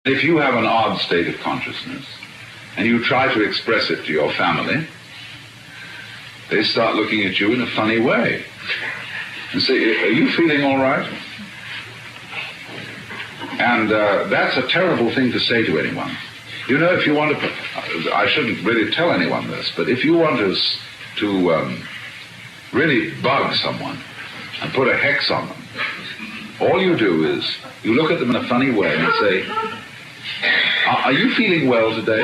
If you have an odd state of consciousness and you try to express it to your family, they start looking at you in a funny way and say, "Are you feeling all right?" And that's a terrible thing to say to anyone. You know, if you want to, I shouldn't really tell anyone this, but if you want to really bug someone and put a hex on them, all you do is you look at them in a funny way and say, "Are you feeling well today?"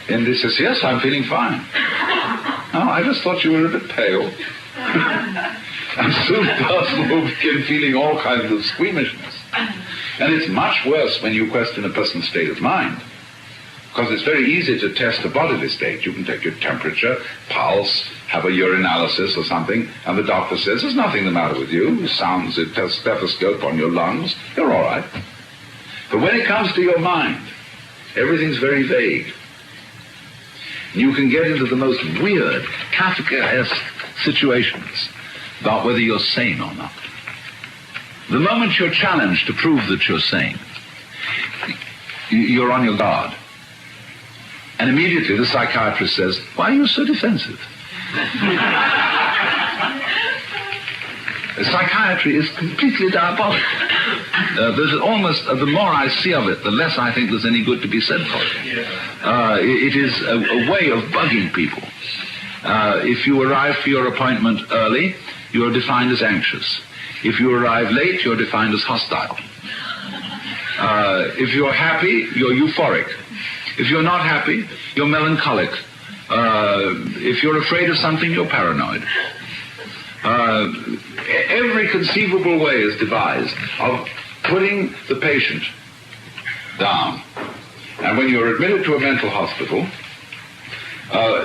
And he says, "Yes, I'm feeling fine." "Oh, I just thought you were a bit pale." And soon the person will begin feeling all kinds of squeamishness. And it's much worse when you question a person's state of mind, because it's very easy to test a bodily state. You can take your temperature, pulse, have a urinalysis or something, and the doctor says, "There's nothing the matter with you. Sounds a stethoscope on your lungs. You're all right." But when it comes to your mind, everything's very vague. You can get into the most weird, Kafkaesque situations about whether you're sane or not. The moment you're challenged to prove that you're sane, you're on your guard. And immediately the psychiatrist says, "Why are you so defensive?" Psychiatry is completely diabolical. There's almost, the more I see of it, the less I think there's any good to be said for it. It is a way of bugging people. If you arrive for your appointment early, you're defined as anxious. If you arrive late, you're defined as hostile. If you're happy, you're euphoric. If you're not happy, you're melancholic. If you're afraid of something, you're paranoid. Every conceivable way is devised of putting the patient down. And when you're admitted to a mental hospital,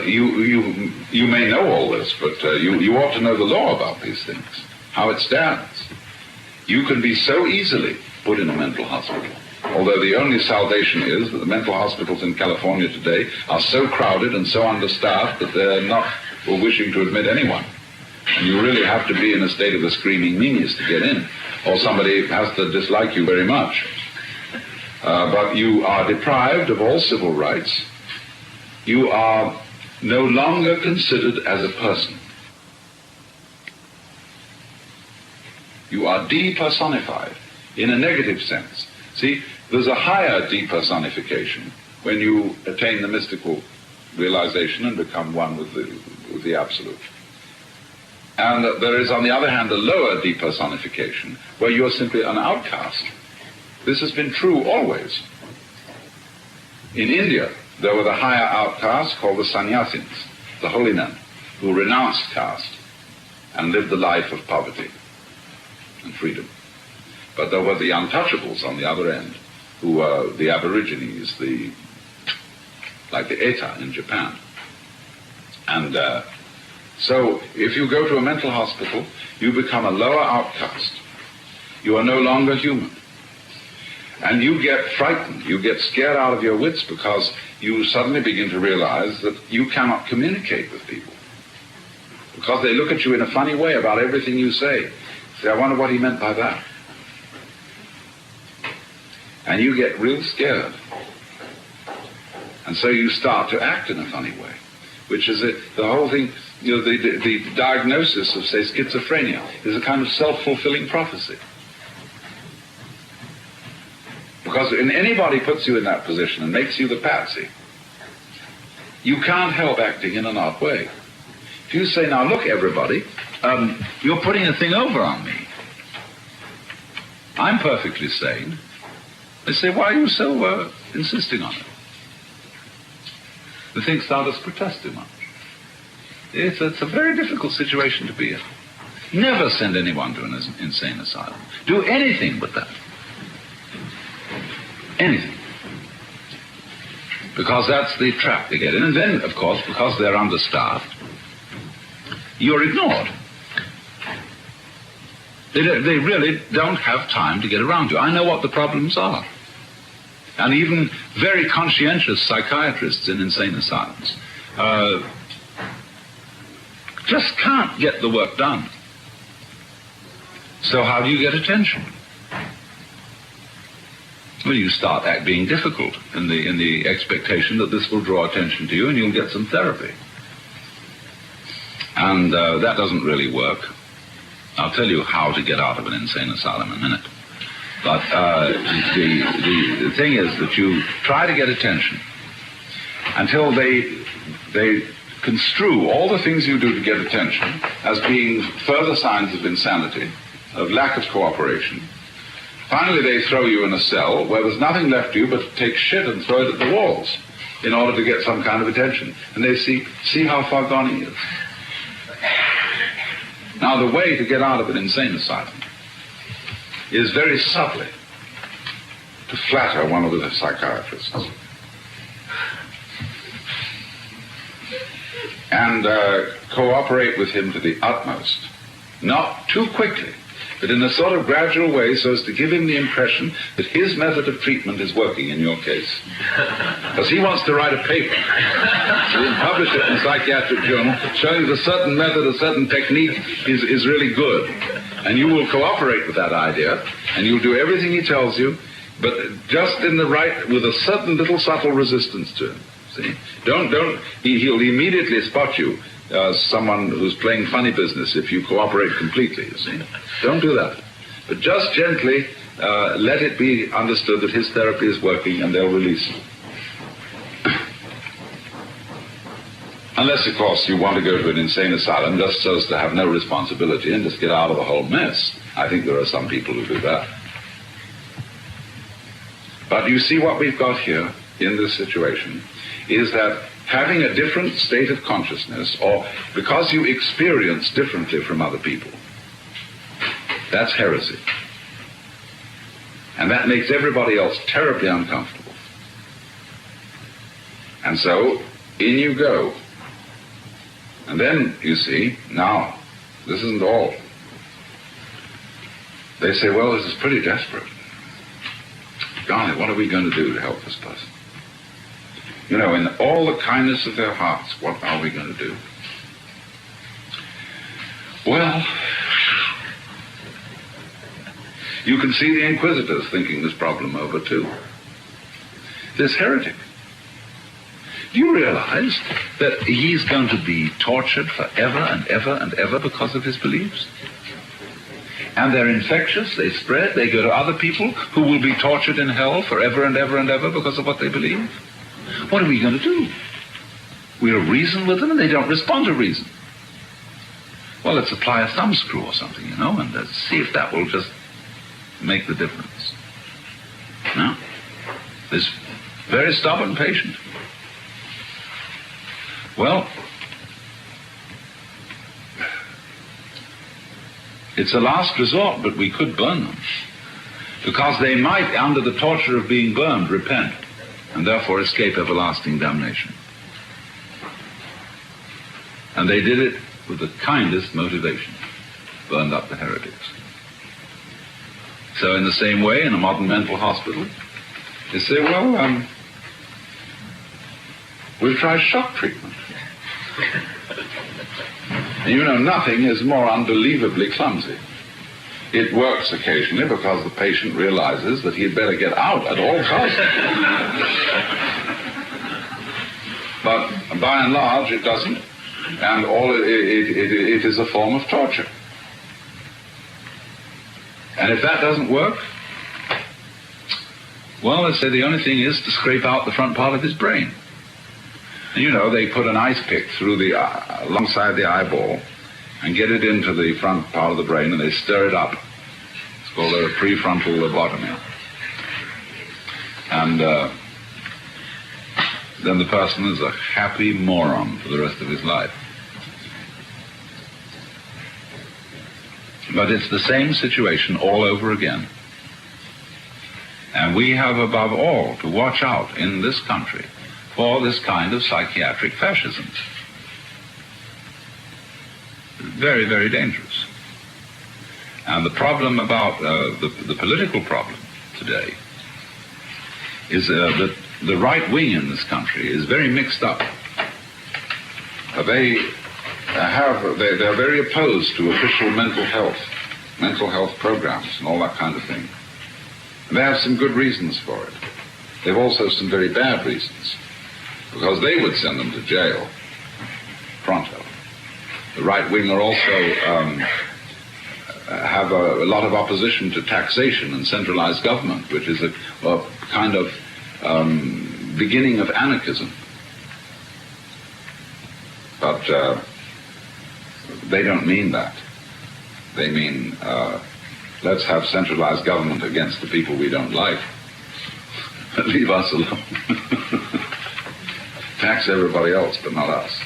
you may know all this, but you ought to know the law about these things, how it stands. You can be so easily put in a mental hospital, although the only salvation is that the mental hospitals in California today are so crowded and so understaffed that they're not wishing to admit anyone. And you really have to be in a state of a screaming genius to get in, or somebody has to dislike you very much. But you are deprived of all civil rights. You are no longer considered as a person. You are depersonified in a negative sense. See, there's a higher depersonification when you attain the mystical realization and become one with the Absolute. And there is, on the other hand, a lower depersonification where you're simply an outcast. This has been true always. In India, there were the higher outcasts called the sannyasins, the holy men, who renounced caste and lived the life of poverty and freedom. But there were the untouchables on the other end, who were the aborigines, like the Eta in Japan. And so if you go to a mental hospital, you become a lower outcast. You are no longer human. And you get frightened, you get scared out of your wits, because you suddenly begin to realize that you cannot communicate with people. Because they look at you in a funny way about everything you say. Say, "I wonder what he meant by that." And you get real scared. And so you start to act in a funny way, which is the whole thing. You know, the diagnosis of, say, schizophrenia is a kind of self-fulfilling prophecy. Because when anybody puts you in that position and makes you the patsy, you can't help acting in an odd way. If you say, "Now look, everybody, you're putting a thing over on me. I'm perfectly sane." They say, "Why are you so insisting on it?" They think thou dost protest too much. It's a very difficult situation to be in. Never send anyone to an insane asylum. Do anything but that. Anything. Because that's the trap they get in. And then, of course, because they're understaffed, you're ignored. They really don't have time to get around you. I know what the problems are. And even very conscientious psychiatrists in insane asylums just can't get the work done. So how do you get attention? Well, you start being difficult in the expectation that this will draw attention to you and you'll get some therapy. And that doesn't really work. I'll tell you how to get out of an insane asylum in a minute. But the thing is that you try to get attention until they construe all the things you do to get attention as being further signs of insanity, of lack of cooperation. Finally, they throw you in a cell where there's nothing left to you but to take shit and throw it at the walls in order to get some kind of attention. And they see how far gone he is. Now, the way to get out of an insane asylum is very subtly to flatter one of the psychiatrists and cooperate with him to the utmost. Not too quickly, but in a sort of gradual way so as to give him the impression that his method of treatment is working in your case. Because he wants to write a paper and publish it in a psychiatric journal showing that a certain method, a certain technique is really good. And you will cooperate with that idea, and you'll do everything he tells you, but just in the right, with a certain little subtle resistance to him. See? He'll immediately spot you as someone who's playing funny business if you cooperate completely, you see. Don't do that. But just gently let it be understood that his therapy is working and they'll release him. Unless, of course, you want to go to an insane asylum just so as to have no responsibility and just get out of the whole mess. I think there are some people who do that. But you see what we've got here in this situation is that having a different state of consciousness, or because you experience differently from other people, that's heresy. And that makes everybody else terribly uncomfortable. And so, in you go. And then, you see, now, this isn't all. They say, well, this is pretty desperate. Golly, what are we going to do to help this person? You know, in all the kindness of their hearts, what are we going to do? Well, you can see the inquisitors thinking this problem over too. This heretic. Do you realize that he's going to be tortured forever and ever and ever because of his beliefs? And they're infectious, they spread, they go to other people who will be tortured in hell forever and ever and ever because of what they believe? What are we going to do? We'll reason with them and they don't respond to reason. Well, let's apply a thumbscrew or something, you know, and let's see if that will just make the difference. No? This very stubborn patient. Well, it's a last resort, but we could burn them. Because they might, under the torture of being burned, repent, and therefore escape everlasting damnation. And they did it with the kindest motivation, burned up the heretics. So in the same way, in a modern mental hospital, they say, well, we'll try shock treatment. And you know, nothing is more unbelievably clumsy. It works occasionally because the patient realizes that he'd better get out at all costs. But by and large, it doesn't. And it is a form of torture. And if that doesn't work, well, they say the only thing is to scrape out the front part of his brain. And you know, they put an ice pick through alongside the eyeball and get it into the front part of the brain, and they stir it up. It's called a prefrontal lobotomy. And then the person is a happy moron for the rest of his life. But it's the same situation all over again. And we have above all to watch out in this country for this kind of psychiatric fascism. Very, very dangerous. And the problem about the political problem today is that the right wing in this country is very mixed up. They're very opposed to official mental health programs and all that kind of thing. They have some good reasons for it. They've also some very bad reasons, because they would send them to jail pronto. The right wing are also have a lot of opposition to taxation and centralized government, which is a kind of beginning of anarchism. But they don't mean that. They mean, let's have centralized government against the people we don't like. Leave us alone. Tax everybody else, but not us.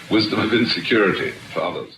Wisdom of insecurity for others.